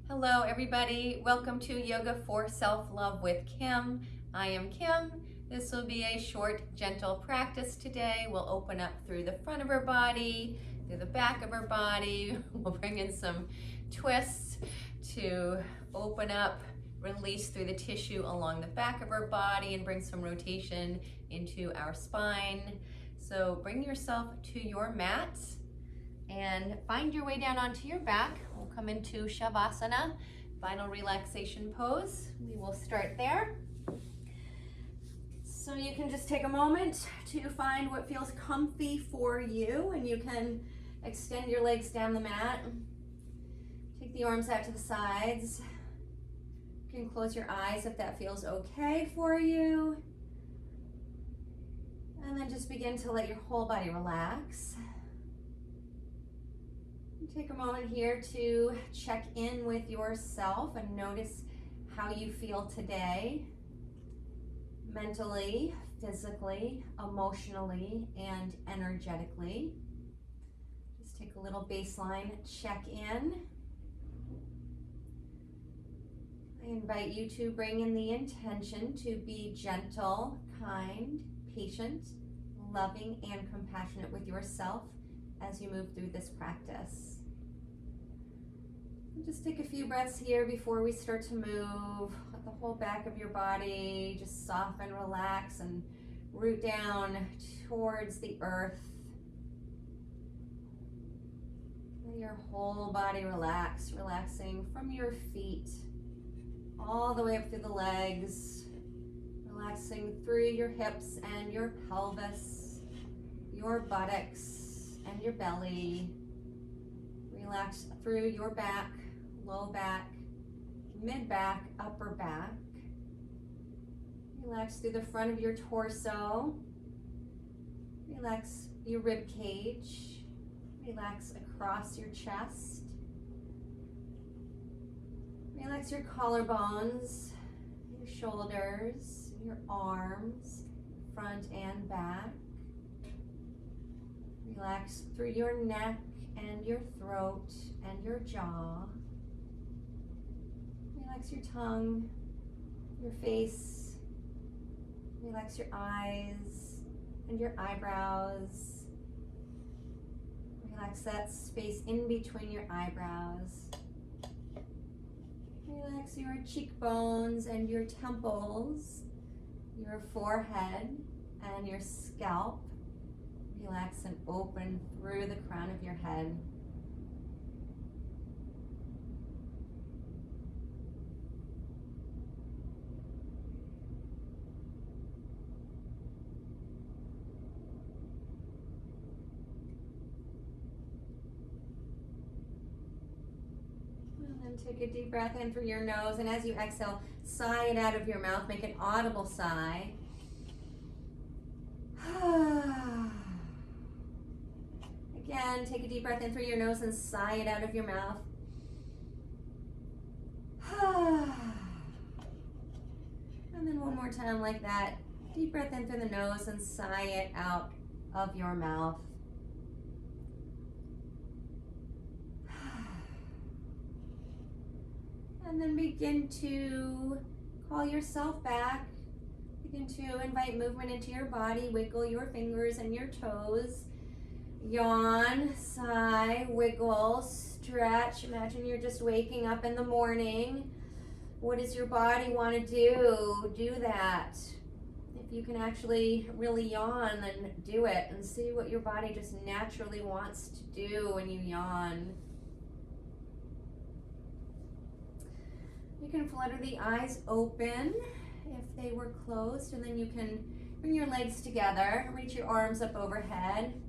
Hello everybody, welcome to Yoga for Self-Love with Kim. I am Kim. This will be a short, gentle practice today. We'll open up through the front of our body, through the back of our body. We'll bring in some twists to open up, release through the tissue along the back of our body and bring some rotation into our spine. So bring yourself to your mat and find your way down onto your back. We'll come into Shavasana, final relaxation pose. We will start there. So you can just take a moment to find what feels comfy for you, and you can extend your legs down the mat. Take the arms out to the sides. You can close your eyes if that feels okay for you. And then just begin to let your whole body relax. Take a moment here to check in with yourself and notice how you feel today, mentally, physically, emotionally, and energetically. Just take a little baseline check in. I invite you to bring in the intention to be gentle, kind, patient, loving, and compassionate with yourself as you move through this practice. Just take a few breaths here before we start to move. Let the whole back of your body just soften, relax, and root down towards the earth. Let your whole body relax, relaxing from your feet all the way up through the legs, relaxing through your hips and your pelvis, your buttocks and your belly. Relax through your back, low back, mid back, upper back. Relax through the front of your torso. Relax your rib cage. Relax across your chest. Relax your collarbones, your shoulders, your arms, front and back. Relax through your neck and your throat and your jaw. Relax your tongue, your face. Relax your eyes and your eyebrows. Relax that space in between your eyebrows. Relax your cheekbones and your temples, your forehead and your scalp. Relax and open through the crown of your head. And then take a deep breath in through your nose, and as you exhale, sigh it out of your mouth. Make an audible sigh. Again, take a deep breath in through your nose and sigh it out of your mouth. And then one more time like that. Deep breath in through the nose and sigh it out of your mouth. And then begin to call yourself back. Begin to invite movement into your body. Wiggle your fingers and your toes. Yawn, sigh, wiggle, stretch. Imagine you're just waking up in the morning. What does your body want to do? Do that. If you can actually really yawn, then do it and see what your body just naturally wants to do when you yawn. You can flutter the eyes open if they were closed, and then you can bring your legs together, reach your arms up overhead.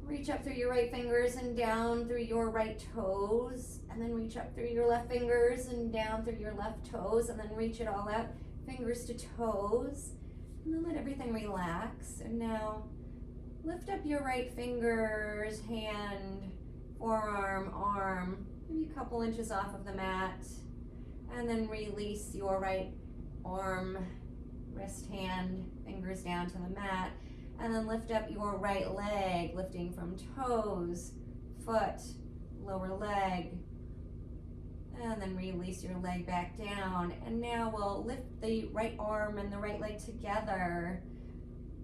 Reach up through your right fingers and down through your right toes, and then reach up through your left fingers and down through your left toes, and then reach it all out, fingers to toes, and then let everything relax. And now lift up your right fingers, hand, forearm, arm, maybe a couple inches off of the mat, and then release your right arm, wrist, hand, fingers down to the mat. And then lift up your right leg, lifting from toes, foot, lower leg, And then release your leg back down. And now we'll lift the right arm and the right leg together.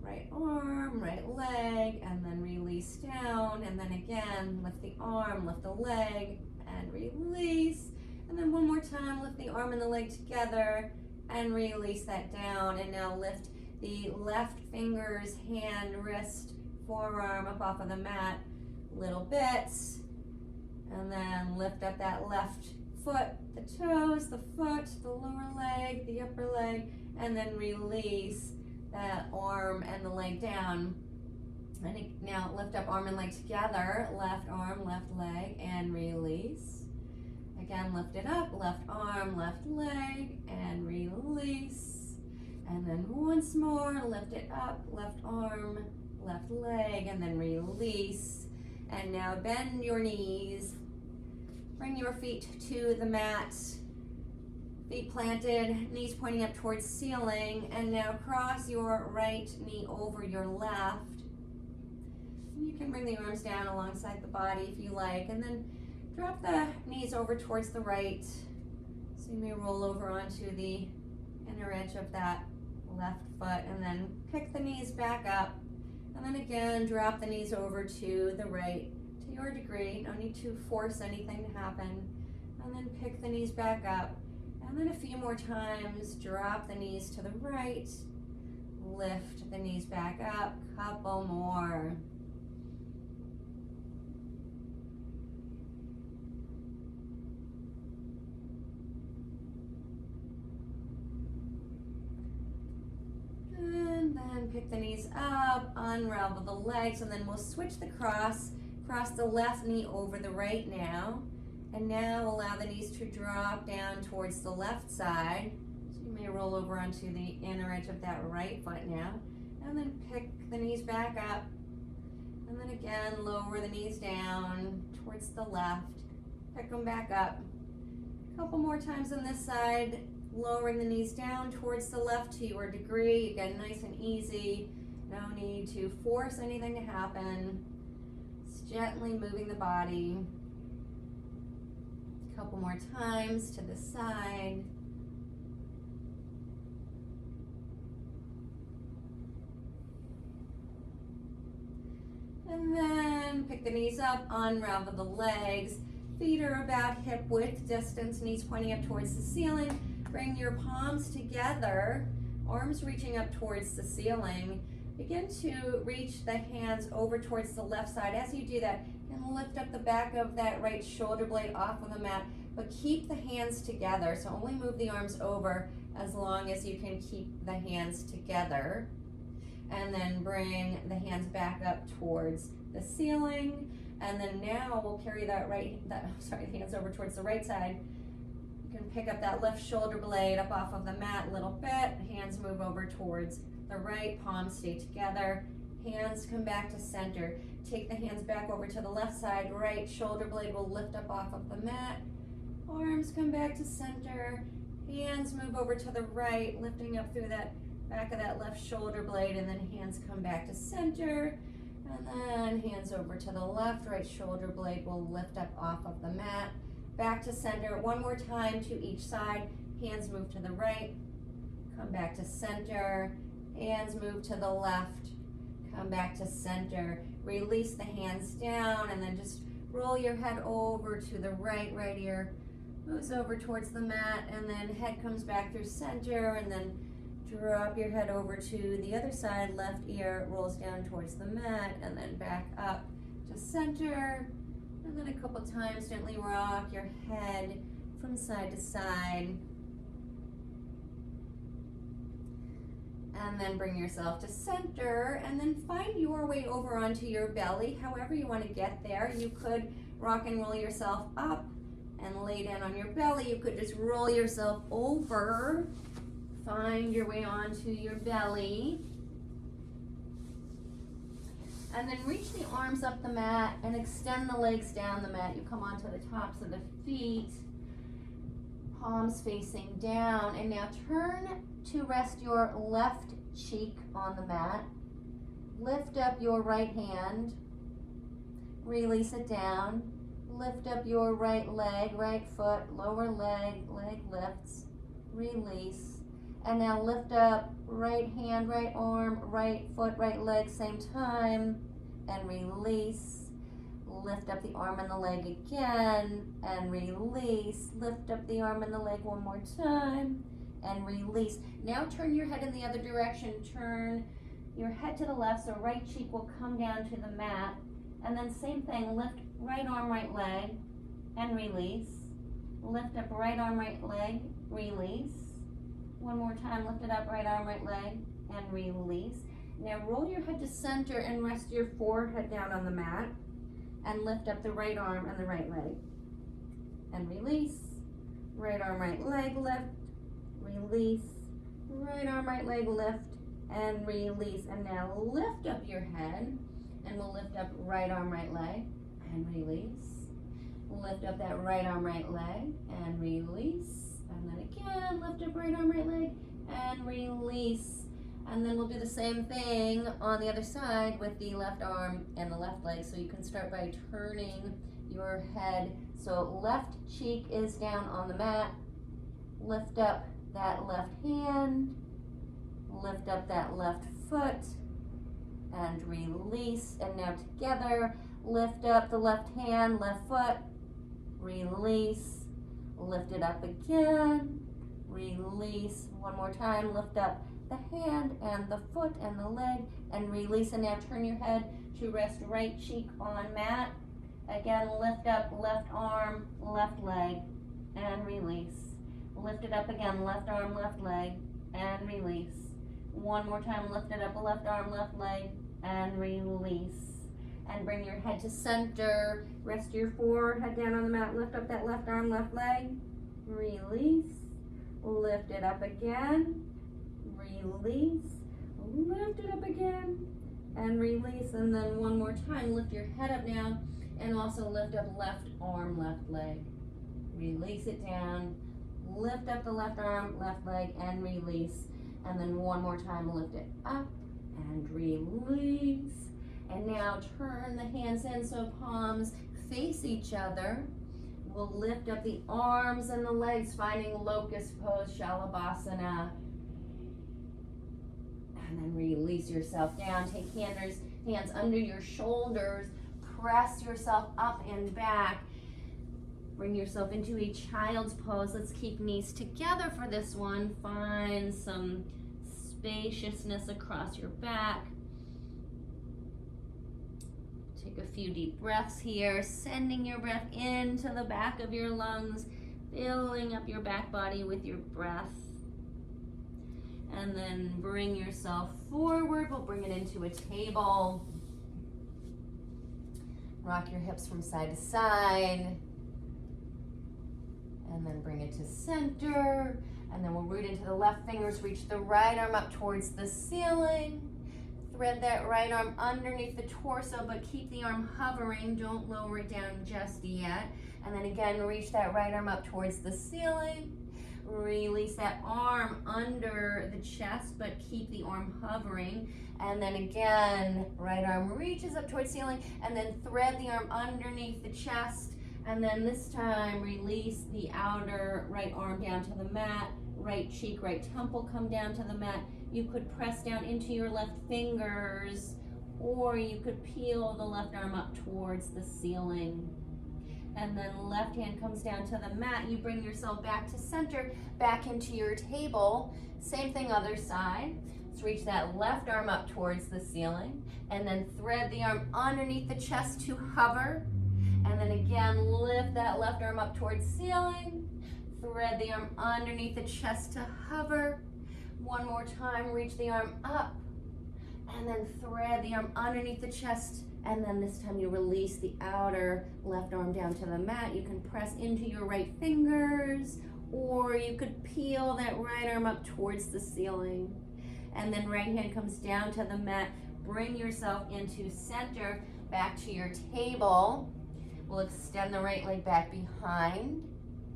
Right arm, right leg, and then release down. And then again, lift the arm, lift the leg, and release. And then one more time, lift the arm and the leg together and release that down. And now lift the left fingers, hand, wrist, forearm up off of the mat, little bits. And then lift up that left foot, the toes, the foot, the lower leg, the upper leg, and then release that arm and the leg down. And now lift up arm and leg together, left arm, left leg, and release. Again, lift it up, left arm, left leg, and release. And then once more, lift it up, left arm, left leg, and then release. And now bend your knees. Bring your feet to the mat. Feet planted, knees pointing up towards the ceiling. And now cross your right knee over your left. And you can bring the arms down alongside the body if you like. And then drop the knees over towards the right. So you may roll over onto the inner edge of that left foot. And then pick the knees back up. And then again, drop the knees over to the right to your degree. No need to force anything to happen. And then pick the knees back up. And then a few more times, drop the knees to the right. Lift the knees back up. Couple more. And then pick the knees up, unravel the legs, and then we'll switch the cross. Cross the left knee over the right now. And now allow the knees to drop down towards the left side. So you may roll over onto the inner edge of that right foot now. And then pick the knees back up. And then again, lower the knees down towards the left. Pick them back up. A couple more times on this side. Lowering the knees down towards the left to your degree. Again, nice and easy. No need to force anything to happen. Just gently moving the body. Couple more times to the side. And then pick the knees up, unravel the legs. Feet are about hip width distance, knees pointing up towards the ceiling. Bring your palms together, arms reaching up towards the ceiling. Begin to reach the hands over towards the left side. As you do that, and lift up the back of that right shoulder blade off of the mat, but keep the hands together. So only move the arms over as long as you can keep the hands together. And then bring the hands back up towards the ceiling. And then now we'll carry the hands over towards the right side. You can pick up that left shoulder blade up off of the mat a little bit. Hands move over towards the right, palms stay together. Hands come back to center. Take the hands back over to the left side. Right shoulder blade will lift up off of the mat. Arms come back to center. Hands move over to the right, lifting up through that back of that left shoulder blade, and then hands come back to center. And then hands over to the left, right shoulder blade will lift up off of the mat. Back to center. One more time to each side. Hands move to the right, come back to center. Hands move to the left, come back to center. Release the hands down and then just roll your head over to the right. Right ear moves over towards the mat, and then head comes back through center, and then drop your head over to the other side. Left ear rolls down towards the mat, and then back up to center. And then a couple times gently rock your head from side to side. And then bring yourself to center, and then find your way over onto your belly. However you want to get there. You could rock and roll yourself up and lay down on your belly. You could just roll yourself over. Find your way onto your belly. And then reach the arms up the mat and extend the legs down the mat. You come onto the tops of the feet, palms facing down, and now turn to rest your left cheek on the mat. Lift up your right hand, release it down, Lift up your right leg, right foot, lower leg, leg lifts, release. And now lift up right hand, right arm, right foot, right leg, same time, and release. Lift up the arm and the leg again, and release. Lift up the arm and the leg one more time, and release. Now turn your head in the other direction. Turn your head to the left, so right cheek will come down to the mat. And then same thing, lift right arm, right leg, and release. Lift up right arm, right leg, release. One more time, lift it up, right arm, right leg, and release. Now roll your head to center and rest your forehead down on the mat. And lift up the right arm and the right leg. And release. Right arm, right leg, lift, release. Right arm, right leg, lift, and release. And now lift up your head, and we'll lift up right arm, right leg, and release. Lift up that right arm, right leg, and release. And then again, lift up right arm, right leg, and release. And then we'll do the same thing on the other side with the left arm and the left leg. So you can start by turning your head. So left cheek is down on the mat. Lift up that left hand. Lift up that left foot. And release. And now together, lift up the left hand, left foot. Release. Lift it up again. Release. One more time. Lift up the hand and the foot and the leg, and release. And now turn your head to rest right cheek on mat. Again, lift up left arm, left leg, and release. Lift it up again, left arm, left leg, and release. One more time, lift it up, left arm, left leg, and release. And bring your head to center. Rest your forehead down on the mat. Lift up that left arm, left leg, release. Lift it up again. Release, lift it up again, and release. And then one more time, lift your head up now, and also lift up left arm, left leg. Release it down, lift up the left arm, left leg, and release. And then one more time, lift it up, and release. And now turn the hands in so palms face each other. We'll lift up the arms and the legs, finding locust pose, Shalabhasana. And then release yourself down. Take hands under your shoulders. Press yourself up and back. Bring yourself into a child's pose. Let's keep knees together for this one. Find some spaciousness across your back. Take a few deep breaths here, sending your breath into the back of your lungs, filling up your back body with your breath. And then bring yourself forward. We'll bring it into a table. Rock your hips from side to side. And then bring it to center. And then we'll root into the left fingers. Reach the right arm up towards the ceiling. Thread that right arm underneath the torso, but keep the arm hovering. Don't lower it down just yet. And then again, reach that right arm up towards the ceiling. Release that arm under the chest, but keep the arm hovering. And then again, right arm reaches up towards ceiling, and then thread the arm underneath the chest. And then this time, release the outer right arm down to the mat. Right cheek, right temple come down to the mat. You could press down into your left fingers, or you could peel the left arm up towards the ceiling. And then left hand comes down to the mat. You bring yourself back to center, back into your table. Same thing, other side. Let's reach that left arm up towards the ceiling, and then thread the arm underneath the chest to hover. And then again, lift that left arm up towards ceiling. Thread the arm underneath the chest to hover. One more time, reach the arm up, and then thread the arm underneath the chest. And then this time you release the outer left arm down to the mat. You can press into your right fingers, or you could peel that right arm up towards the ceiling. And then right hand comes down to the mat. Bring yourself into center, back to your table. We'll extend the right leg back behind,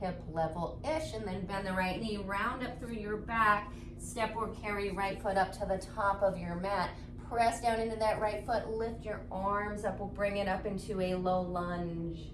hip level-ish, and then bend the right knee, round up through your back, step or carry right foot up to the top of your mat. Press down into that right foot, lift your arms up, we'll bring it up into a low lunge.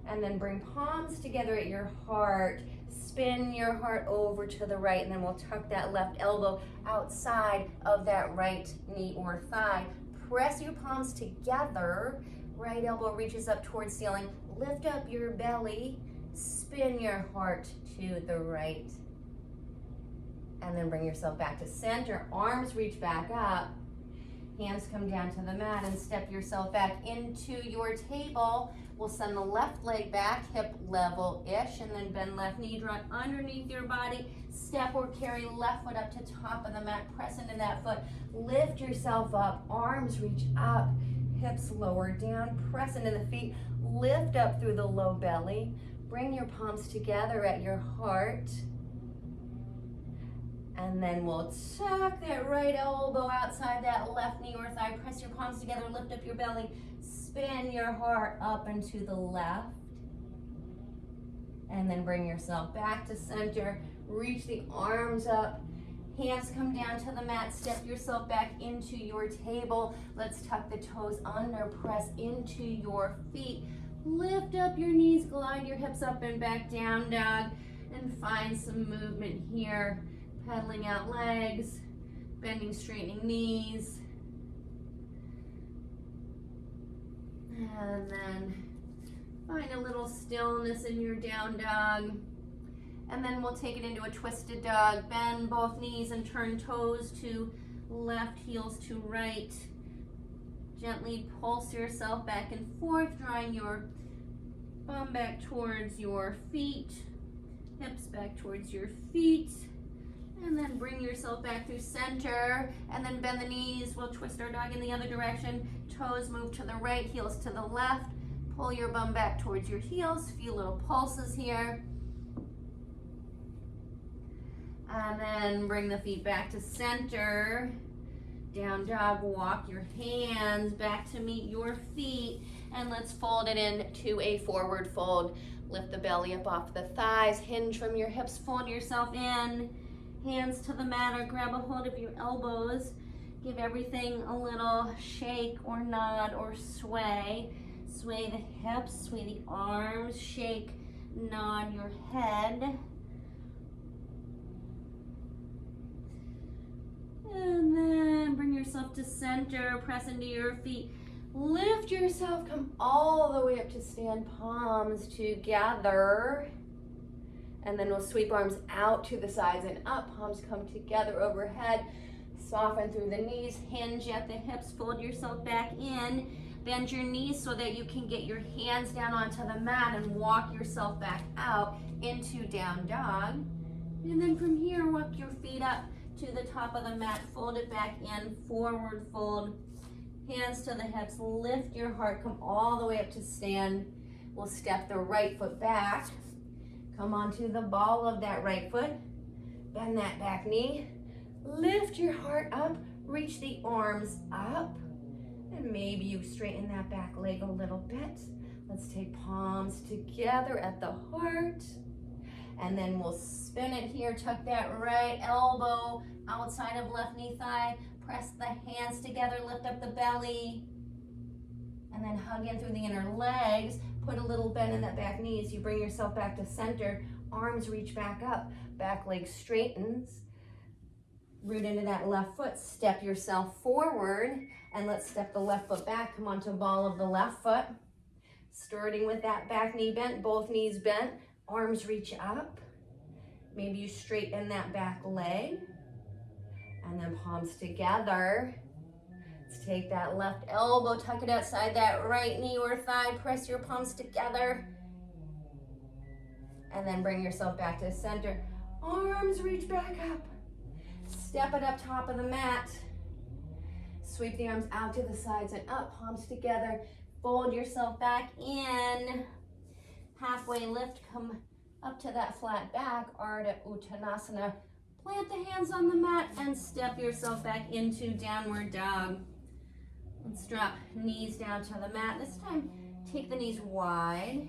And then bring palms together at your heart. Spin your heart over to the right, and then we'll tuck that left elbow outside of that right knee or thigh. Press your palms together. Right elbow reaches up towards ceiling. Lift up your belly. Spin your heart to the right. And then bring yourself back to center. Arms reach back up. Hands come down to the mat and step yourself back into your table. We'll send the left leg back, hip level-ish, and then bend left knee, draw it underneath your body. Step or carry left foot up to top of the mat. Press into that foot. Lift yourself up. Arms reach up. Hips lower down. Press into the feet. Lift up through the low belly. Bring your palms together at your heart. And then we'll tuck that right elbow outside that left knee or thigh. Press your palms together, lift up your belly. Spin your heart up and to the left. And then bring yourself back to center. Reach the arms up. Hands come down to the mat. Step yourself back into your table. Let's tuck the toes under. Press into your feet. Lift up your knees. Glide your hips up and back, down dog. And find some movement here. Pedaling out legs, bending, straightening knees. And then find a little stillness in your down dog. And then we'll take it into a twisted dog. Bend both knees and turn toes to left, heels to right. Gently pulse yourself back and forth, drawing your bum back towards your feet, hips back towards your feet. And then bring yourself back through center, and then bend the knees. We'll twist our dog in the other direction. Toes move to the right, heels to the left. Pull your bum back towards your heels. A few little pulses here. And then bring the feet back to center. Down dog, walk your hands back to meet your feet. And let's fold it into a forward fold. Lift the belly up off the thighs. Hinge from your hips, fold yourself in. Hands to the mat or grab a hold of your elbows. Give everything a little shake or nod or sway. Sway the hips, sway the arms, shake, nod your head. And then bring yourself to center, press into your feet. Lift yourself, come all the way up to stand, palms together. And then we'll sweep arms out to the sides and up. Palms come together overhead. Soften through the knees. Hinge at the hips. Fold yourself back in. Bend your knees so that you can get your hands down onto the mat and walk yourself back out into down dog. And then from here, walk your feet up to the top of the mat. Fold it back in. Forward fold. Hands to the hips. Lift your heart. Come all the way up to stand. We'll step the right foot back. Come onto the ball of that right foot. Bend that back knee. Lift your heart up. Reach the arms up. And maybe you straighten that back leg a little bit. Let's take palms together at the heart. And then we'll spin it here. Tuck that right elbow outside of left knee thigh. Press the hands together. Lift up the belly. And then hug in through the inner legs. Put a little bend in that back knee as you bring yourself back to center. Arms reach back up. Back leg straightens. Root into that left foot. Step yourself forward. And let's step the left foot back. Come onto ball of the left foot. Starting with that back knee bent. Both knees bent. Arms reach up. Maybe you straighten that back leg. And then palms together. Let's take that left elbow, tuck it outside that right knee or thigh, press your palms together. And then bring yourself back to the center. Arms reach back up. Step it up top of the mat. Sweep the arms out to the sides and up, palms together. Fold yourself back in. Halfway lift, come up to that flat back, Ardha Uttanasana. Plant the hands on the mat and step yourself back into downward dog. Let's drop knees down to the mat. This time, take the knees wide.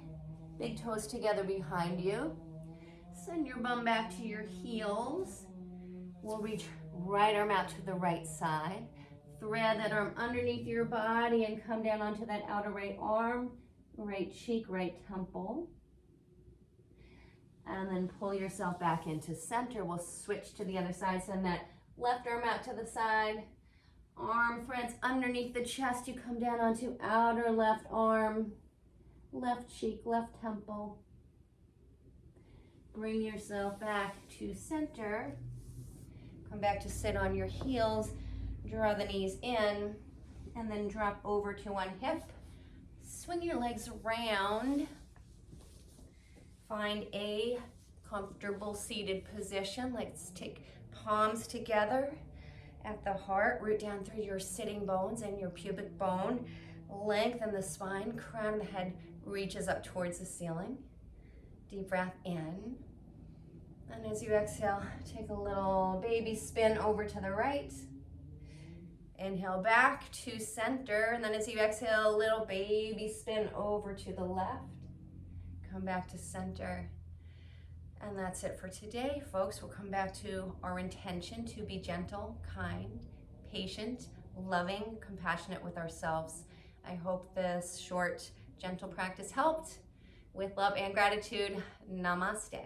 Big toes together behind you. Send your bum back to your heels. We'll reach right arm out to the right side. Thread that arm underneath your body and come down onto that outer right arm. right cheek, right temple. And then pull yourself back into center. We'll switch to the other side. Send that left arm out to the side. Arm threads underneath the chest. You come down onto outer left arm, left cheek, left temple. Bring yourself back to center. Come back to sit on your heels. Draw the knees in and then drop over to one hip. Swing your legs around. Find a comfortable seated position. Let's take palms together at the heart. Root down through your sitting bones and your pubic bone. Lengthen the spine. Crown of the head reaches up towards the ceiling. Deep breath in. And as you exhale, take a little baby spin over to the right. Inhale back to center. And then as you exhale, a little baby spin over to the left. Come back to center. And that's it for today, folks. We'll come back to our intention to be gentle, kind, patient, loving, compassionate with ourselves. I hope this short, gentle practice helped. With love and gratitude, namaste.